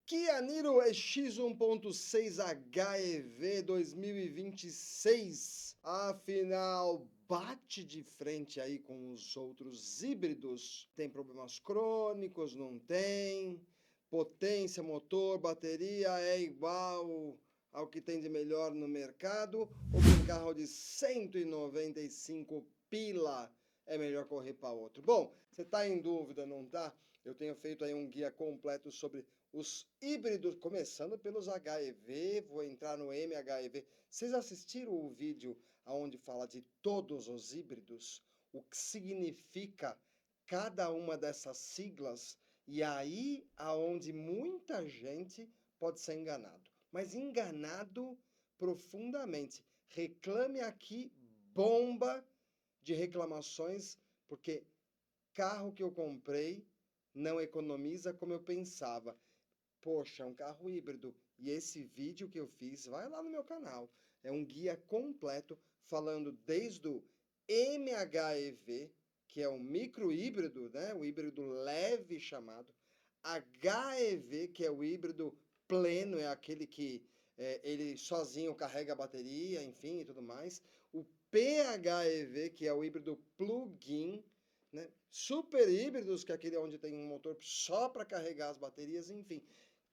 Kia Niro EX 1.6 HEV 2026. Afinal, bate de frente aí com os outros híbridos. Tem problemas crônicos? Não tem. Potência, motor, bateria é igual ao que tem de melhor no mercado? Ou um carro de 195 pila é melhor correr para outro? Bom, você está em dúvida, não tá? Eu tenho feito aí um guia completo sobre os híbridos, começando pelos HEV, vou entrar no MHEV. Vocês assistiram o vídeo onde fala de todos os híbridos? O que significa cada uma dessas siglas? E aí aonde muita gente pode ser enganado. Mas enganado profundamente. Reclame aqui, bomba de reclamações, porque carro que eu comprei não economiza como eu pensava. Poxa, um carro híbrido. E esse vídeo que eu fiz, vai lá no meu canal. É um guia completo falando desde o MHEV, que é um micro híbrido, né? O híbrido leve chamado. HEV, que é o híbrido pleno, é aquele que ele sozinho carrega a bateria, enfim, e tudo mais. O PHEV, que é o híbrido plug-in, né? Super híbridos, que é aquele onde tem um motor só para carregar as baterias, enfim.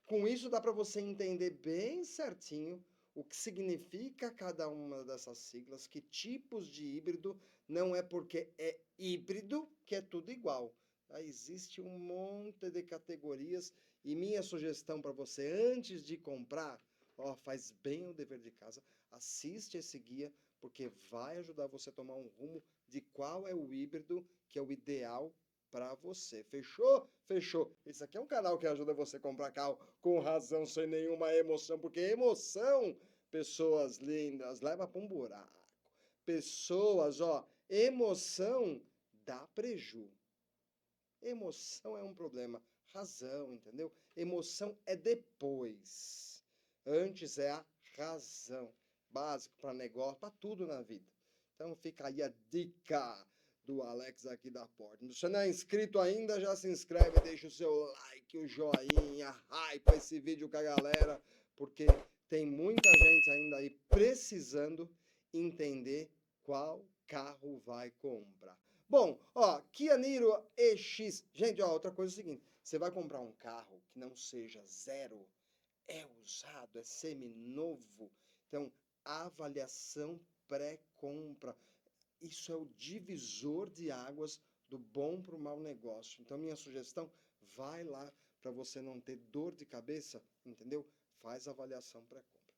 Com isso dá para você entender bem certinho o que significa cada uma dessas siglas, que tipos de híbrido, não é porque é híbrido que é tudo igual. Existe um monte de categorias e minha sugestão para você, antes de comprar, faz bem o dever de casa, assiste esse guia, porque vai ajudar você a tomar um rumo de qual é o híbrido que é o ideal para você. Fechou? Fechou. Esse aqui é um canal que ajuda você a comprar carro com razão, sem nenhuma emoção, porque emoção, pessoas lindas, leva para um buraco. Pessoas, emoção dá preju. Emoção é um problema. Razão, entendeu? Emoção é depois. Antes é a razão. Básico para negócio, para tudo na vida. Então fica aí a dica do Alex aqui da Porta. Se você não é inscrito ainda, já se inscreve, deixa o seu like, o joinha, hype esse vídeo com a galera, porque tem muita gente ainda aí precisando entender qual carro vai comprar. Bom, Kia Niro EX. Gente, outra coisa é o seguinte, você vai comprar um carro que não seja zero, é usado, é seminovo, então avaliação pré-compra. Isso é o divisor de águas do bom para o mau negócio. Então, minha sugestão, vai lá para você não ter dor de cabeça, entendeu? Faz a avaliação pré-compra.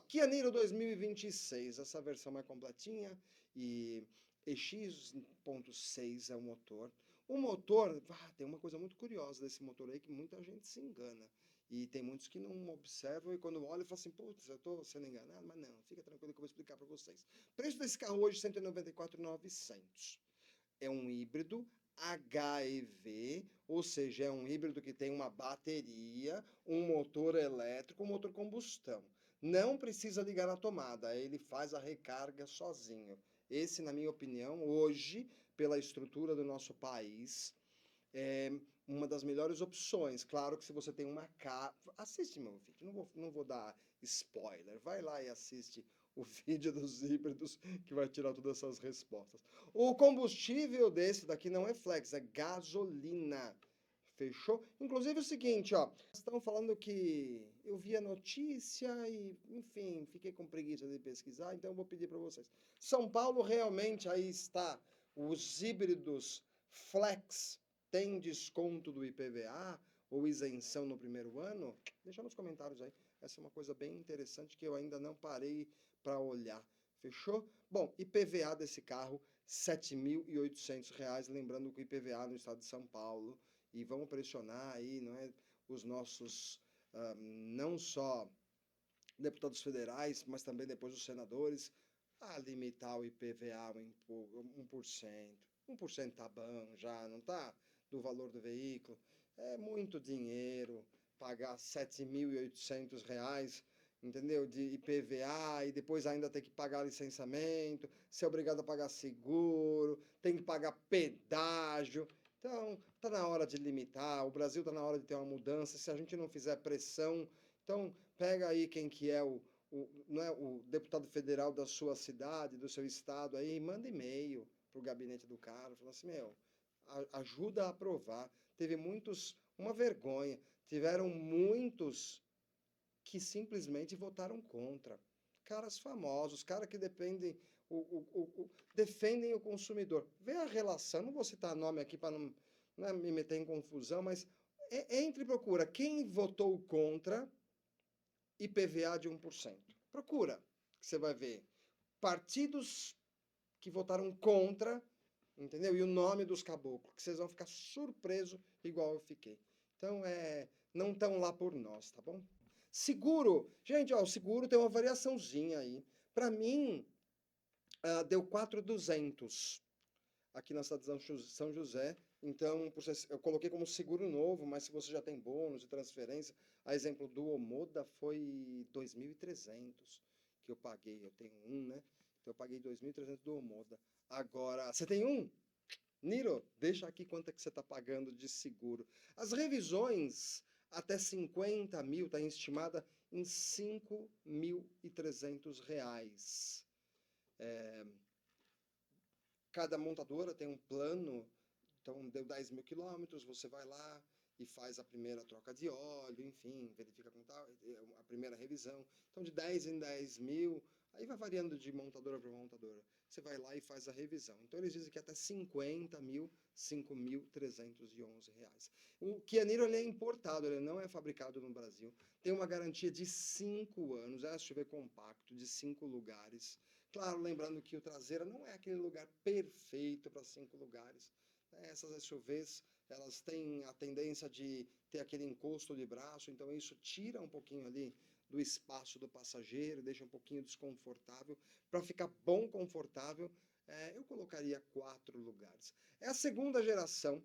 Kia Niro 2026, essa versão mais completinha, e EX.6 é o motor. O motor, tem uma coisa muito curiosa desse motor aí, que muita gente se engana. E tem muitos que não observam e quando olham falam assim, putz, eu estou sendo enganado, mas não, fica tranquilo que eu vou explicar para vocês. Preço desse carro hoje, R$ 194.900. É um híbrido HEV, ou seja, é um híbrido que tem uma bateria, um motor elétrico, um motor combustão. Não precisa ligar na tomada, ele faz a recarga sozinho. Esse, na minha opinião, hoje, pela estrutura do nosso país, é uma das melhores opções. Claro que se você tem uma casa... Assiste meu vídeo, não vou dar spoiler. Vai lá e assiste o vídeo dos híbridos que vai tirar todas essas respostas. O combustível desse daqui não é flex, é gasolina. Fechou? Inclusive o seguinte, estão falando que eu vi a notícia e, enfim, fiquei com preguiça de pesquisar, então eu vou pedir para vocês. São Paulo realmente aí está, os híbridos flex tem desconto do IPVA ou isenção no primeiro ano? Deixa nos comentários aí. Essa é uma coisa bem interessante que eu ainda não parei para olhar. Fechou? Bom, IPVA desse carro, R$ 7.800. Lembrando que o IPVA no estado de São Paulo, e vamos pressionar aí, não é, os nossos, não só deputados federais, mas também depois os senadores, a limitar o IPVA em 1%. 1% tá bom já, não tá? Do valor do veículo. É muito dinheiro pagar R$ 7.800, entendeu? De IPVA e depois ainda ter que pagar licenciamento, ser obrigado a pagar seguro, tem que pagar pedágio. Então, está na hora de limitar, o Brasil está na hora de ter uma mudança, se a gente não fizer pressão, então pega aí quem que é não é, o deputado federal da sua cidade, do seu estado aí, manda e-mail para o gabinete do cara, fala assim, meu, ajuda a aprovar. Teve muitos, uma vergonha, tiveram muitos que simplesmente votaram contra. Caras famosos, caras que dependem, defendem o consumidor. Vê a relação, não vou citar nome aqui para não me meter em confusão, mas entre e procura quem votou contra IPVA de 1%. Procura, que você vai ver. Partidos que votaram contra, entendeu? E o nome dos caboclos, que vocês vão ficar surpresos, igual eu fiquei. Então, não estão lá por nós, tá bom? Seguro, gente, ó, o seguro tem uma variaçãozinha aí. Para mim, deu 4.200 aqui na cidade de São José. Então, eu coloquei como seguro novo, mas se você já tem bônus de transferência, a exemplo do Omoda foi 2.300 que eu paguei. Eu tenho um, né? Então eu paguei 2.300 do Omoda. Agora, você tem um? Niro, deixa aqui quanto é que você está pagando de seguro. As revisões até 50 mil está estimada em 5.300 reais. Cada montadora tem um plano, então deu 10 mil quilômetros, você vai lá e faz a primeira troca de óleo, enfim, verifica como está a primeira revisão. Então de 10 em 10 mil, aí vai variando de montadora para montadora. Você vai lá e faz a revisão. Então eles dizem que até 50 mil, 5.311 reais. O Kia Niro ele é importado, ele não é fabricado no Brasil. Tem uma garantia de 5 anos, é SUV compacto, de 5 lugares. Claro, lembrando que o traseiro não é aquele lugar perfeito para 5 lugares. Essas SUVs, elas têm a tendência de ter aquele encosto de braço, então isso tira um pouquinho ali do espaço do passageiro, deixa um pouquinho desconfortável. Para ficar bom confortável, eu colocaria 4 lugares. É a segunda geração,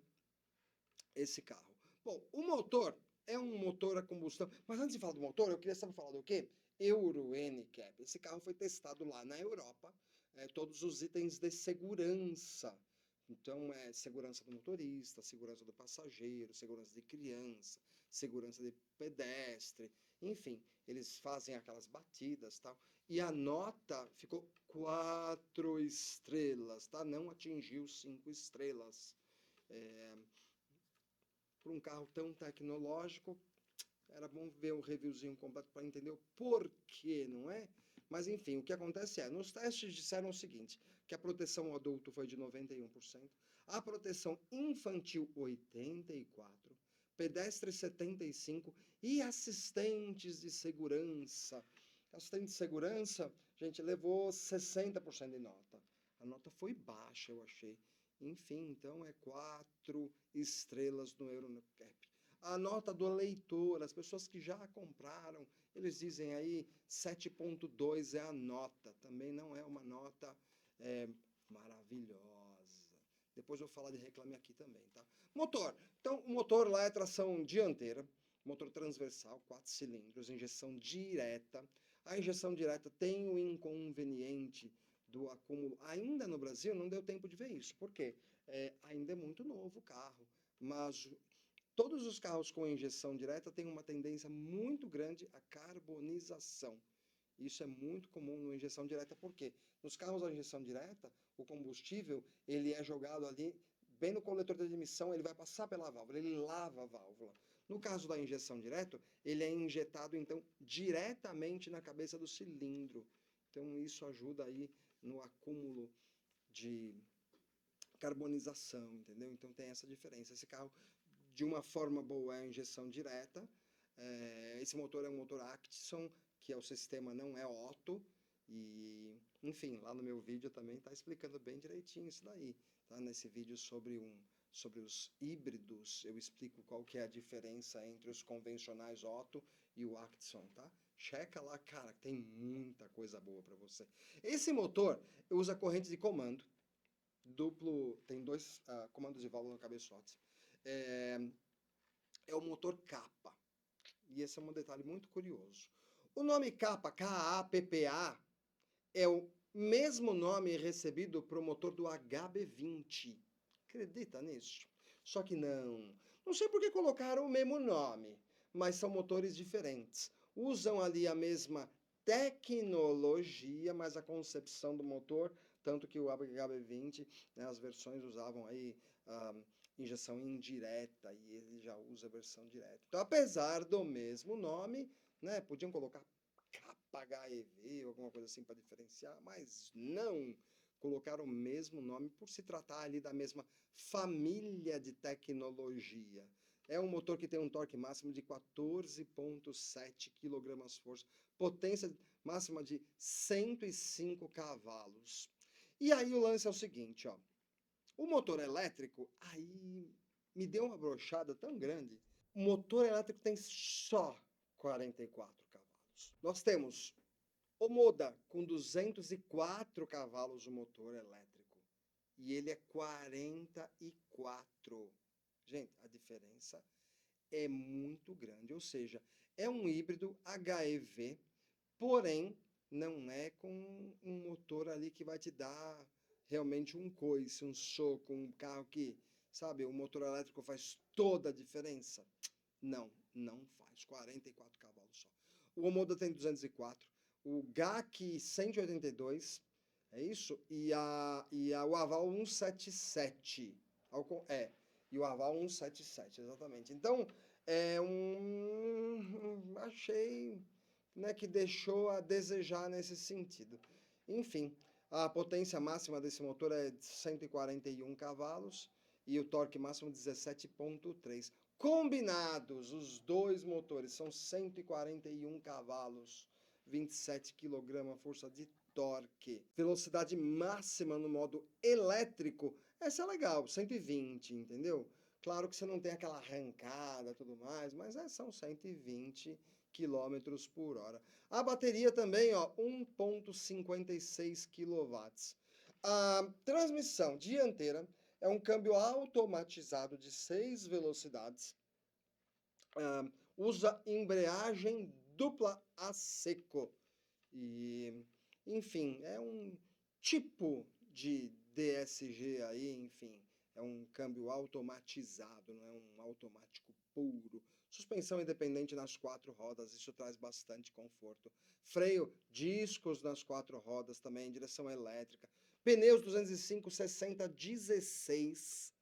esse carro. Bom, o motor é um motor a combustão, mas antes de falar do motor, eu queria saber falar do quê? Euro NCAP. Esse carro foi testado lá na Europa, todos os itens de segurança. Então, segurança do motorista, segurança do passageiro, segurança de criança, segurança de pedestre, enfim, eles fazem aquelas batidas e tal. E a nota ficou 4 estrelas, tá? Não atingiu 5 estrelas. Por um carro tão tecnológico, era bom ver o reviewzinho completo para entender o porquê, não é? Mas enfim, o que acontece nos testes disseram o seguinte, que a proteção adulto foi de 91%, a proteção infantil 84%, pedestre 75% e assistentes de segurança. Assistente de segurança, gente, levou 60% de nota. A nota foi baixa, eu achei. Enfim, então 4 estrelas no Euro NCAP. A nota do leitor, as pessoas que já compraram, eles dizem aí 7.2 é a nota, também não é uma nota maravilhosa. Depois eu vou falar de Reclame Aqui também, tá? Motor, então o motor lá é tração dianteira, motor transversal, 4 cilindros, injeção direta. A injeção direta tem o inconveniente do acúmulo. Ainda no Brasil não deu tempo de ver isso, por quê? Ainda é muito novo o carro, mas todos os carros com injeção direta têm uma tendência muito grande à carbonização. Isso é muito comum na injeção direta, porque nos carros a injeção direta, o combustível ele é jogado ali bem no coletor de admissão, ele vai passar pela válvula, ele lava a válvula. No caso da injeção direta, ele é injetado então diretamente na cabeça do cilindro. Então isso ajuda aí no acúmulo de carbonização, entendeu? Então tem essa diferença. Esse carro, de uma forma boa, é a injeção direta. Esse motor é um motor Actison, que é o sistema não é Otto. E, enfim, lá no meu vídeo também está explicando bem direitinho isso daí. Tá? Nesse vídeo sobre os híbridos, eu explico qual que é a diferença entre os convencionais Otto e o Actison, tá? Checa lá, cara, tem muita coisa boa para você. Esse motor usa corrente de comando, duplo, tem 2 comandos de válvula no cabeçote. É o motor Kappa. E esse é um detalhe muito curioso. O nome Kappa, K-A-P-P-A, é o mesmo nome recebido para o motor do HB20. Acredita nisso? Só que não. Não sei por que colocaram o mesmo nome, mas são motores diferentes. Usam ali a mesma tecnologia, mas a concepção do motor, tanto que o HB20, né, as versões usavam aí injeção indireta e ele já usa a versão direta. Então, apesar do mesmo nome, né, podiam colocar HEV, alguma coisa assim para diferenciar, mas não colocaram o mesmo nome por se tratar ali da mesma família de tecnologia. É um motor que tem um torque máximo de 14,7 kgf, potência máxima de 105 cavalos. E aí o lance é o seguinte, ó. O motor elétrico, aí me deu uma brochada tão grande. O motor elétrico tem só 44 cavalos. Nós temos o Moda com 204 cavalos o motor elétrico. E ele é 44. Gente, a diferença é muito grande. Ou seja, é um híbrido HEV, porém não é com um motor ali que vai te dar realmente um coice, um soco, um carro que, sabe, o motor elétrico faz toda a diferença. Não, não faz. 44 cavalos só. O Omoda tem 204. O GAC 182, é isso? O Aval 177. E o Aval 177, exatamente. Então, achei, né, que deixou a desejar nesse sentido. Enfim, a potência máxima desse motor é de 141 cavalos e o torque máximo 17,3. Combinados, os dois motores são 141 cavalos, 27 kg força de torque. Velocidade máxima no modo elétrico, essa é legal, 120, entendeu? Claro que você não tem aquela arrancada e tudo mais, mas são 120 km por hora. A bateria também, ó, 1,56 kW. A transmissão dianteira é um câmbio automatizado de 6 velocidades. Usa embreagem dupla a seco. E, enfim, é um tipo de DSG aí, enfim. É um câmbio automatizado, não é um automático puro. Suspensão independente nas 4 rodas, isso traz bastante conforto. Freio, discos nas 4 rodas também, direção elétrica. Pneus 205, 60, 16.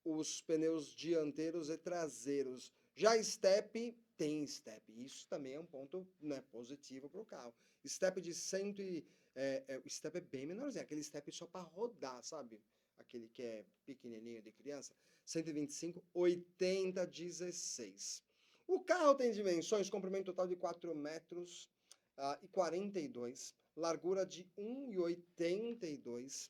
Os pneus dianteiros e traseiros. Já step, tem step. Isso também é um ponto, né, positivo para o carro. Step de 100 o step é bem menorzinho, aquele step só para rodar, sabe? Aquele que é pequenininho de criança. 125, 80, 16. O carro tem dimensões, comprimento total de 4 metros e 42, largura de 1,82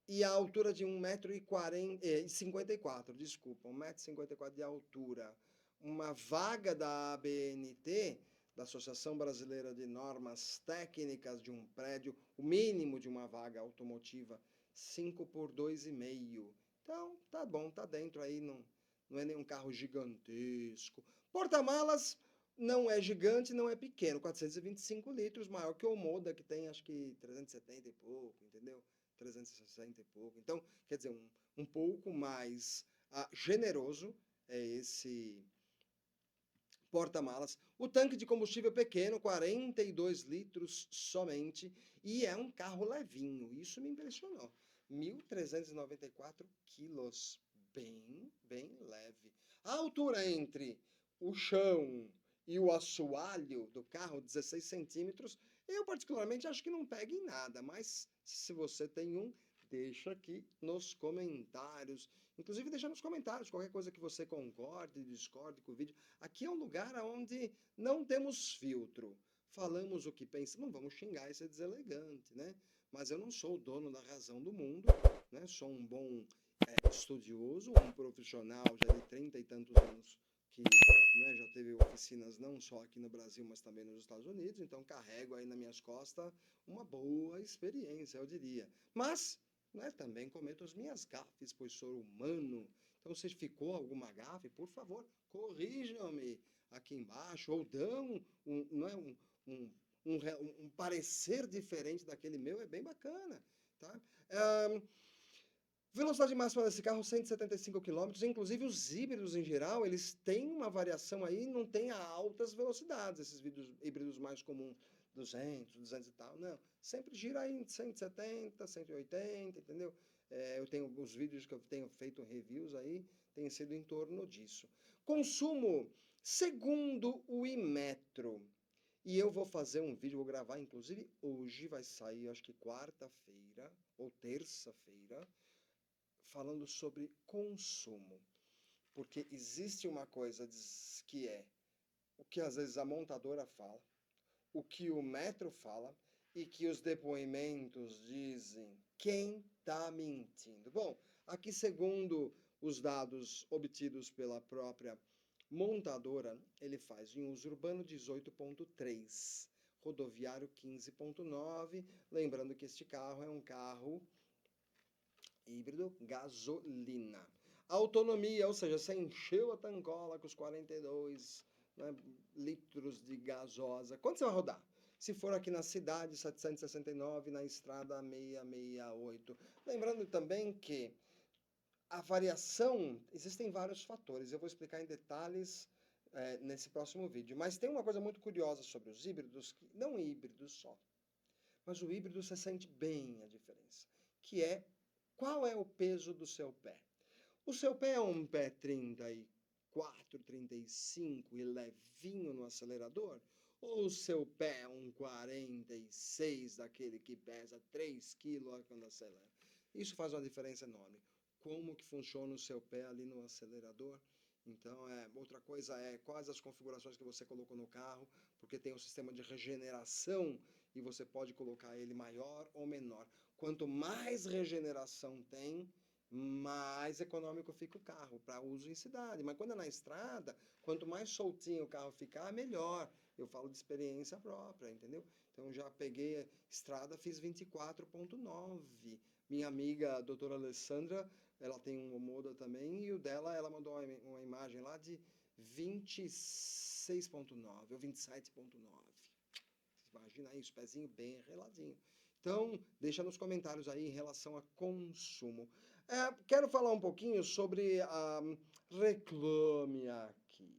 e a altura de 1,54 m, desculpa, 1,54 m de altura. Uma vaga da ABNT, da Associação Brasileira de Normas Técnicas de um Prédio, o mínimo de uma vaga automotiva, 5 por 2,5. Então, tá bom, tá dentro aí, não é nenhum carro gigantesco. Porta-malas não é gigante, não é pequeno, 425 litros, maior que o Moda, que tem acho que 370 e pouco, entendeu? 360 e pouco. Então, quer dizer, um pouco mais generoso é esse porta-malas. O tanque de combustível pequeno, 42 litros somente, e é um carro levinho. Isso me impressionou. 1.394 quilos, bem leve. A altura entre o chão e o assoalho do carro, 16 centímetros, eu particularmente acho que não pega em nada, mas se você tem um, deixa aqui nos comentários. Inclusive, deixa nos comentários qualquer coisa que você concorde, discorde com o vídeo. Aqui é um lugar onde não temos filtro. Falamos o que pensamos, não vamos xingar e ser deselegante, né? Mas eu não sou o dono da razão do mundo, né? Sou um bom estudioso, um profissional já de 30 e tantos anos que, né, já teve oficinas não só aqui no Brasil, mas também nos Estados Unidos, então carrego aí nas minhas costas uma boa experiência, eu diria. Mas, né, também cometo as minhas gafes, pois sou humano. Então, se ficou alguma gafe, por favor, corrijam-me aqui embaixo, ou dão um parecer diferente daquele meu, é bem bacana, tá? Velocidade máxima desse carro, 175 quilômetros. Inclusive, os híbridos em geral, eles têm uma variação aí, não tem a altas velocidades, esses híbridos mais comuns, 200, 200 e tal. Não, sempre gira aí em 170, 180, entendeu? Eu tenho os vídeos que eu tenho feito reviews aí, tem sido em torno disso. Consumo, segundo o Imetro. E eu vou fazer um vídeo, vou gravar, inclusive hoje, vai sair, acho que quarta-feira ou terça-feira, falando sobre consumo. Porque existe uma coisa que é o que às vezes a montadora fala, o que o metro fala e que os depoimentos dizem. Quem está mentindo? Bom, aqui segundo os dados obtidos pela própria montadora, ele faz em uso urbano 18,3, rodoviário 15,9. Lembrando que este carro é um carro híbrido gasolina. Autonomia, ou seja, você encheu a tancola com os 42, né, litros de gasosa. Quanto você vai rodar? Se for aqui na cidade, 769, na estrada 668. Lembrando também que a variação, existem vários fatores, eu vou explicar em detalhes nesse próximo vídeo. Mas tem uma coisa muito curiosa sobre os híbridos, não híbridos só, mas o híbrido você sente bem a diferença, que é qual é o peso do seu pé. O seu pé é um pé 34, 35 e levinho no acelerador? Ou o seu pé é um 46, daquele que pesa 3 quilos quando acelera? Isso faz uma diferença enorme. Como que funciona o seu pé ali no acelerador? Então, outra coisa é quais as configurações que você colocou no carro, porque tem um sistema de regeneração e você pode colocar ele maior ou menor. Quanto mais regeneração tem, mais econômico fica o carro para uso em cidade. Mas quando é na estrada, quanto mais soltinho o carro ficar, melhor. Eu falo de experiência própria, entendeu? Então já peguei estrada, fiz 24,9. Minha amiga, a doutora Alessandra, ela tem um Omoda também, e o dela, ela mandou uma imagem lá de 26,9 ou 27,9. Imagina isso, pezinho bem reladinho. Então, deixa nos comentários aí em relação a consumo. Quero falar um pouquinho sobre a Reclame Aqui.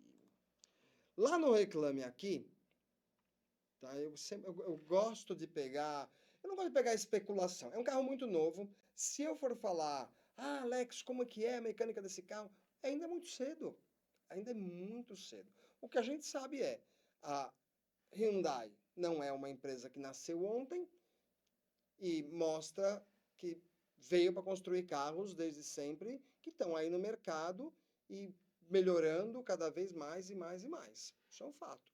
Lá no Reclame Aqui, tá, eu gosto de pegar... Eu não gosto de pegar especulação. É um carro muito novo. Se eu for falar, Alex, como é que é a mecânica desse carro? Ainda é muito cedo. Ainda é muito cedo. O que a gente sabe é, a Hyundai não é uma empresa que nasceu ontem e mostra que veio para construir carros desde sempre, que estão aí no mercado e melhorando cada vez mais e mais e mais. Isso é um fato.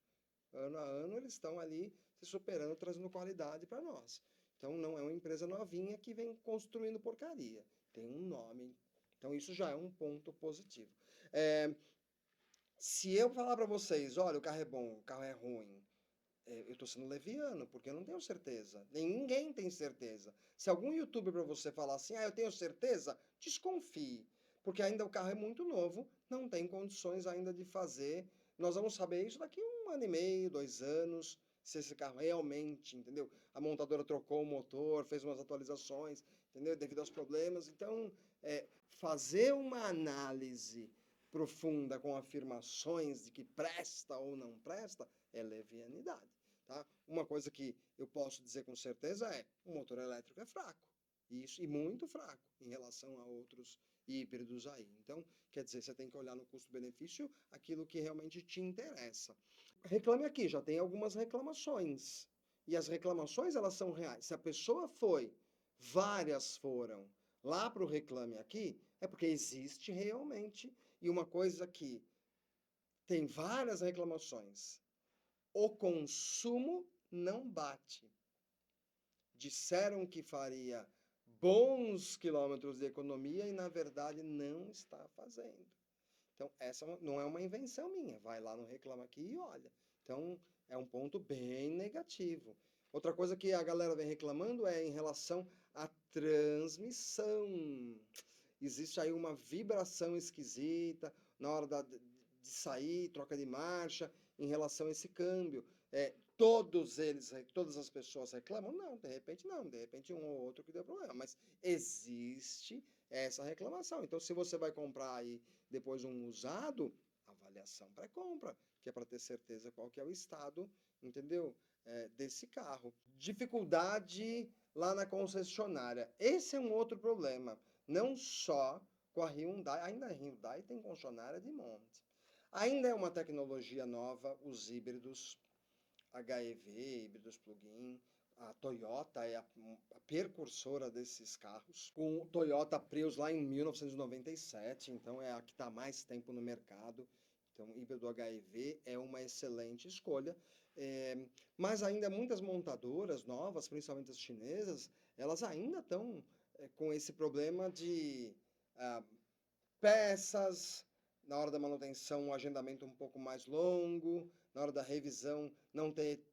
Ano a ano eles estão ali se superando, trazendo qualidade para nós. Então não é uma empresa novinha que vem construindo porcaria. Tem um nome. Então isso já é um ponto positivo. Se eu falar para vocês, olha, o carro é bom, o carro é ruim, eu estou sendo leviano, porque eu não tenho certeza. Nem ninguém tem certeza. Se algum youtuber para você falar assim, eu tenho certeza, desconfie. Porque ainda o carro é muito novo, não tem condições ainda de fazer. Nós vamos saber isso daqui 1 ano e meio, 2 anos, se esse carro realmente, entendeu? A montadora trocou o motor, fez umas atualizações, entendeu? Devido aos problemas. Então, fazer uma análise profunda com afirmações de que presta ou não presta é levianidade. Tá? Uma coisa que eu posso dizer com certeza é, o motor elétrico é fraco, isso, e muito fraco em relação a outros híbridos aí. Então, quer dizer, você tem que olhar no custo-benefício aquilo que realmente te interessa. Reclame Aqui, já tem algumas reclamações. E as reclamações, elas são reais. Se a pessoa foi, várias foram, lá para o Reclame Aqui, é porque existe realmente. E uma coisa que tem várias reclamações, o consumo não bate. Disseram que faria bons quilômetros de economia e, na verdade, não está fazendo. Então, essa não é uma invenção minha. Vai lá no Reclama Aqui e olha. Então, é um ponto bem negativo. Outra coisa que a galera vem reclamando é em relação à transmissão. Existe aí uma vibração esquisita na hora de sair, troca de marcha, em relação a esse câmbio. todos eles, todas as pessoas reclamam? Não, de repente um ou outro que deu problema, mas existe essa reclamação. Então, se você vai comprar aí depois um usado, avaliação pré-compra, que é para ter certeza qual que é o estado, entendeu? Desse carro. Dificuldade lá na concessionária. Esse é um outro problema. Não só com a Hyundai, ainda a Hyundai tem concessionária de monte. Ainda é uma tecnologia nova, os híbridos, HEV, híbridos plug-in. A Toyota é a precursora desses carros, com o Toyota Prius lá em 1997, então é a que está há mais tempo no mercado. Então, híbrido HEV é uma excelente escolha. Mas ainda muitas montadoras novas, principalmente as chinesas, elas ainda estão com esse problema de peças, na hora da manutenção, um agendamento um pouco mais longo, na hora da revisão, não ter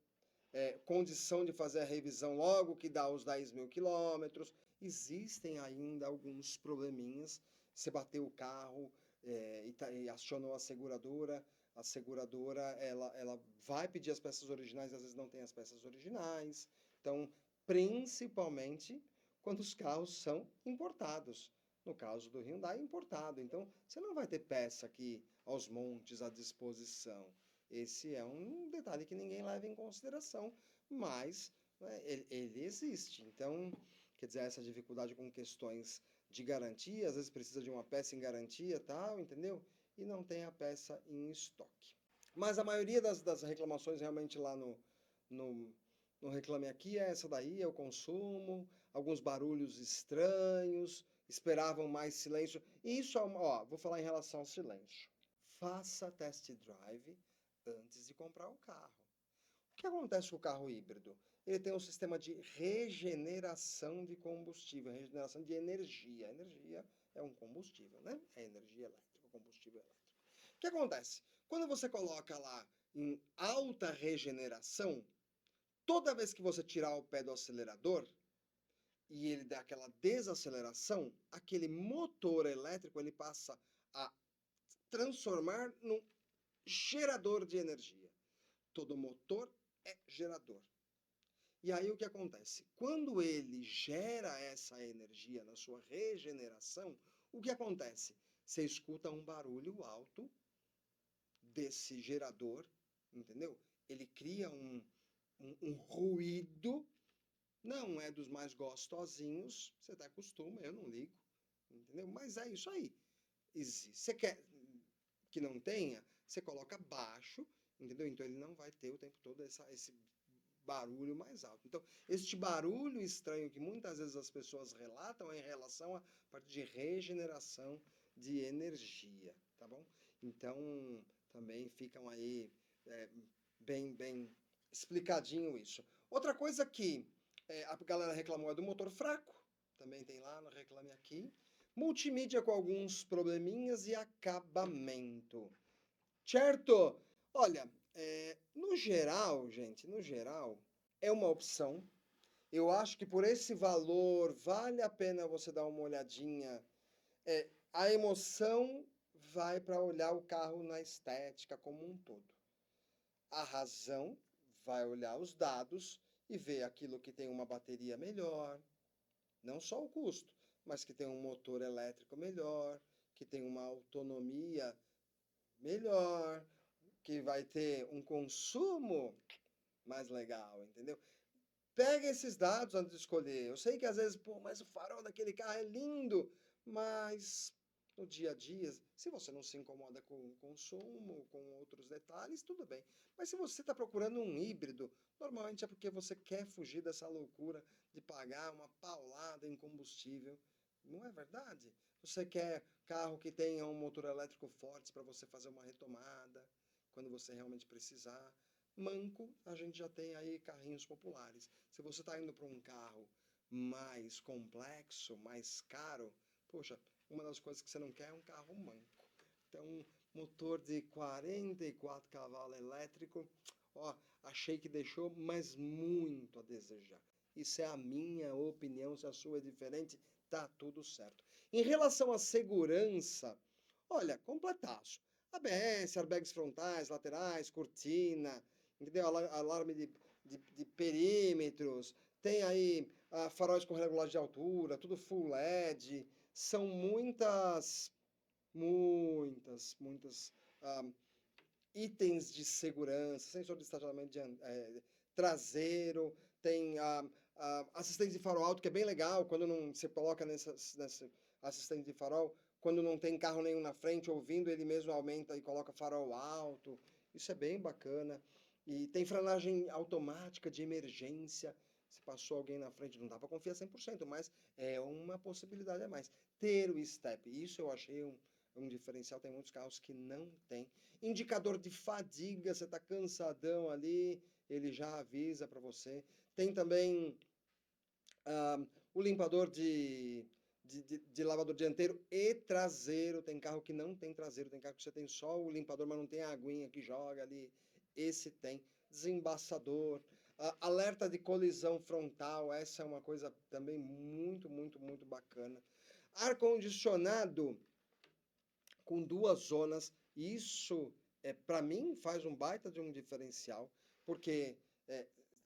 condição de fazer a revisão logo que dá os 10 mil quilômetros. Existem ainda alguns probleminhas. Você bateu o carro e acionou a seguradora ela vai pedir as peças originais, às vezes não tem as peças originais. Então, principalmente quando os carros são importados. No caso do Hyundai, importado. Então, você não vai ter peça aqui aos montes à disposição. Esse é um detalhe que ninguém leva em consideração, mas né, ele existe. Então, quer dizer, essa dificuldade com questões de garantia, às vezes precisa de uma peça em garantia, tal, entendeu? E não tem a peça em estoque. Mas a maioria das reclamações realmente lá no Reclame Aqui é essa daí, é o consumo, alguns barulhos estranhos, esperavam mais silêncio. E isso, vou falar em relação ao silêncio. Faça test drive antes de comprar o carro. O que acontece com o carro híbrido? Ele tem um sistema de regeneração de combustível, regeneração de energia. Energia é um combustível, né? É energia elétrica, combustível elétrico. O que acontece? Quando você coloca lá em alta regeneração, toda vez que você tirar o pé do acelerador e ele dá aquela desaceleração, aquele motor elétrico ele passa a transformar num gerador de energia. Todo motor é gerador. E aí o que acontece? Quando ele gera essa energia na sua regeneração, o que acontece? Você escuta um barulho alto desse gerador, entendeu? Ele cria um ruído, não é dos mais gostosinhos, você tá acostuma, eu não ligo, entendeu? Mas é isso aí. Você quer que não tenha, você coloca baixo, entendeu? Então ele não vai ter o tempo todo esse barulho mais alto. Então, este barulho estranho que muitas vezes as pessoas relatam é em relação à parte de regeneração de energia, tá bom? Então, também ficam aí bem explicadinho isso. Outra coisa que a galera reclamou é do motor fraco, também tem lá no Reclame Aqui. Multimídia com alguns probleminhas e acabamento. Certo? Olha, no geral, gente, no geral, é uma opção. Eu acho que por esse valor vale a pena você dar uma olhadinha. A emoção vai para olhar o carro na estética como um todo. A razão vai olhar os dados e ver aquilo que tem uma bateria melhor, não só o custo, mas que tem um motor elétrico melhor, que tem uma autonomia melhor, que vai ter um consumo mais legal, entendeu? Pega esses dados antes de escolher. Eu sei que às vezes, pô, mas o farol daquele carro é lindo, mas no dia a dia, se você não se incomoda com o consumo, com outros detalhes, tudo bem. Mas se você está procurando um híbrido, normalmente é porque você quer fugir dessa loucura de pagar uma paulada em combustível. Não é verdade? Você quer carro que tenha um motor elétrico forte para você fazer uma retomada, quando você realmente precisar. Manco, a gente já tem aí carrinhos populares. Se você está indo para um carro mais complexo, mais caro, poxa, uma das coisas que você não quer é um carro manco. Então, motor de 44 cavalos elétrico, ó, achei que deixou, mas muito a desejar. Isso é a minha opinião, se a sua é diferente, tá tudo certo. Em relação à segurança, olha, completaço. ABS, airbags frontais, laterais, cortina, entendeu? Alarme de perímetros, tem aí faróis com regulagem de altura, tudo full LED, são muitas ah, itens de segurança, sensor de estacionamento traseiro, tem assistente de farol alto, que é bem legal, quando não você coloca nessa assistente de farol, quando não tem carro nenhum na frente, ouvindo, ele mesmo aumenta e coloca farol alto, isso é bem bacana. E tem frenagem automática de emergência, se passou alguém na frente, não dá para confiar 100%, mas é uma possibilidade a mais. Ter o step, isso eu achei um diferencial, tem muitos carros que não tem. Indicador de fadiga, você está cansadão ali, ele já avisa para você. Tem também o limpador de lavador dianteiro e traseiro. Tem carro que não tem traseiro, tem carro que você tem só o limpador, mas não tem a aguinha que joga ali. Esse tem. Desembaçador. Alerta de colisão frontal, essa é uma coisa também muito bacana. Ar-condicionado com 2 zonas, isso para mim faz um baita de um diferencial, porque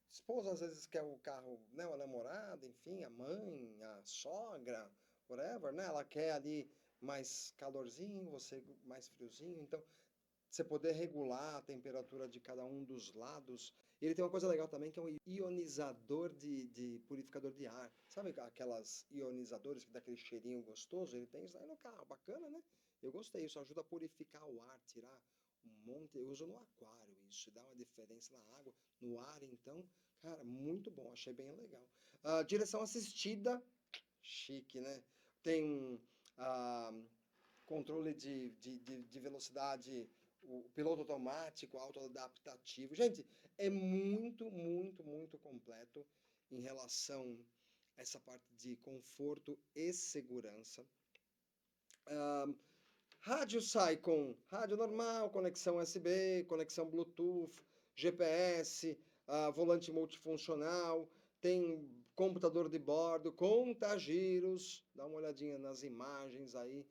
esposa às vezes quer o carro, né, a namorada, enfim, a mãe, a sogra, whatever, né, ela quer ali mais calorzinho, você mais friozinho, então você poder regular a temperatura de cada um dos lados. Ele tem uma coisa legal também, que é um ionizador de purificador de ar. Sabe aquelas ionizadores que dá aquele cheirinho gostoso? Ele tem isso aí no carro, bacana, né? Eu gostei, isso ajuda a purificar o ar, tirar um monte. Eu uso no aquário isso, dá uma diferença na água. No ar, então, cara, muito bom, achei bem legal. Direção assistida, chique, né? Tem controle de velocidade, o piloto automático, autoadaptativo. Gente, é muito completo em relação a essa parte de conforto e segurança. Rádio sai com rádio normal, conexão USB, conexão Bluetooth, GPS, volante multifuncional, tem computador de bordo, conta-giros, dá uma olhadinha nas imagens aí,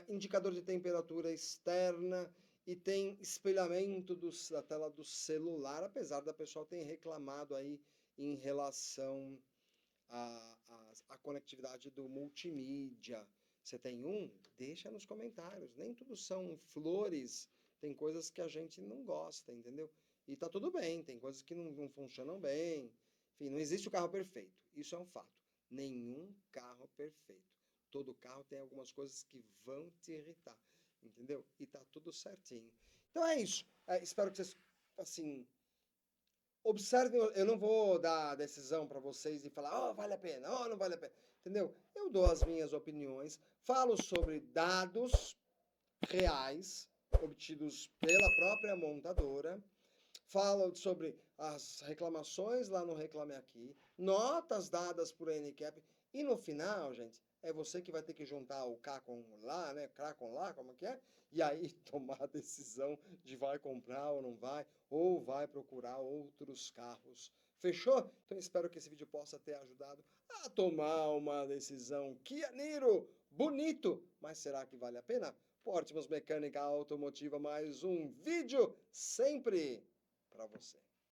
indicador de temperatura externa e tem espelhamento da tela do celular, apesar da pessoa ter reclamado aí em relação à conectividade do multimídia. Você tem deixa nos comentários. Nem tudo são flores, tem coisas que a gente não gosta, entendeu? E tá tudo bem, tem coisas que não funcionam bem. Enfim, não existe o carro perfeito, isso é um fato. Nenhum carro perfeito. Todo carro tem algumas coisas que vão te irritar, entendeu? E tá tudo certinho. Então é isso. Espero que vocês, assim, observem, eu não vou dar decisão para vocês e falar, vale a pena, não vale a pena, entendeu? Eu dou as minhas opiniões, falo sobre dados reais obtidos pela própria montadora, falo sobre as reclamações lá no Reclame Aqui, notas dadas por NCAP, e no final, gente, é você que vai ter que juntar o K com lá, né? K com lá, como que é? E aí tomar a decisão de vai comprar ou não vai, ou vai procurar outros carros. Fechou? Então espero que esse vídeo possa ter ajudado a tomar uma decisão. Kia Niro, bonito, mas será que vale a pena? Portimus Mecânica Automotiva, mais um vídeo sempre para você.